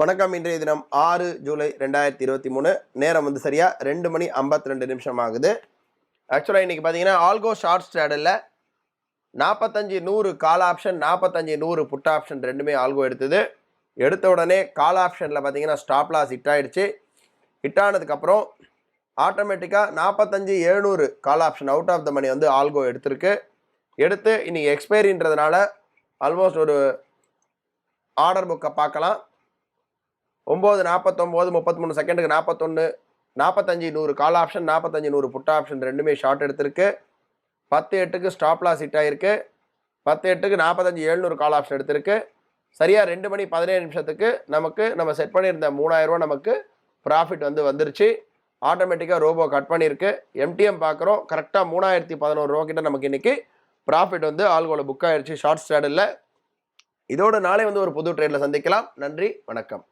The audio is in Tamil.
வணக்கம். இன்றைய தினம் 6 ஜூலை 2023. நேரம் வந்து சரியா 2 மணி 52 நிமிஷம் ஆகுது. ஆக்சுவலாக இன்னைக்கு பார்த்தீங்கன்னா ஆல்கோ ஷார்ட் ஸ்ட்ராடலில் 45-100 கால் ஆப்ஷன் 45-100 புட் ஆப்ஷன் ரெண்டுமே ஆல்கோ எடுத்தது. எடுத்த உடனே கால் ஆப்ஷனில் பார்த்தீங்கன்னா ஸ்டாப் லாஸ் ஹிட் ஆகிடுச்சு. ஹிட் ஆனதுக்கப்புறம் ஆட்டோமேட்டிக்காக 45-700 call option out of the money வந்து ஆல்கோ எடுத்திருக்கு. எடுத்து இன்னைக்கு எக்ஸ்பைரின்றதுனால ஆல்மோஸ்ட் ஒரு ஆர்டர் புக்கை பார்க்கலாம். 9:49 33 செகண்டுக்கு 41 45-100 கால் ஆப்ஷன் 45-100 புட் ஆப்ஷன் ரெண்டுமே ஷார்ட் எடுத்திருக்கு. 10-8க்கு ஸ்டாப் லாஸ் ஹிட் ஆகிருக்கு. 10-8க்கு 45-700 கால் ஆப்ஷன் எடுத்திருக்கு. சரியாக 2 மணி 17 நிமிஷத்துக்கு நம்ம செட் பண்ணியிருந்த 3000 ரூபா நமக்கு ப்ராஃபிட் வந்து வந்துருச்சு. ஆட்டோமேட்டிக்காக ரோபோ கட் பண்ணியிருக்கு. எம்டிஎம் பார்க்குறோம், கரெக்டாக 3011 ரூபா கிட்ட நமக்கு இன்றைக்கி ப்ராஃபிட் வந்து ஆல்கோவில் புக் ஆகிடுச்சு ஷார்ட் ஸ்ட்ராடலில். இதோட நாளை வந்து ஒரு புது ட்ரேடில் சந்திக்கலாம். நன்றி, வணக்கம்.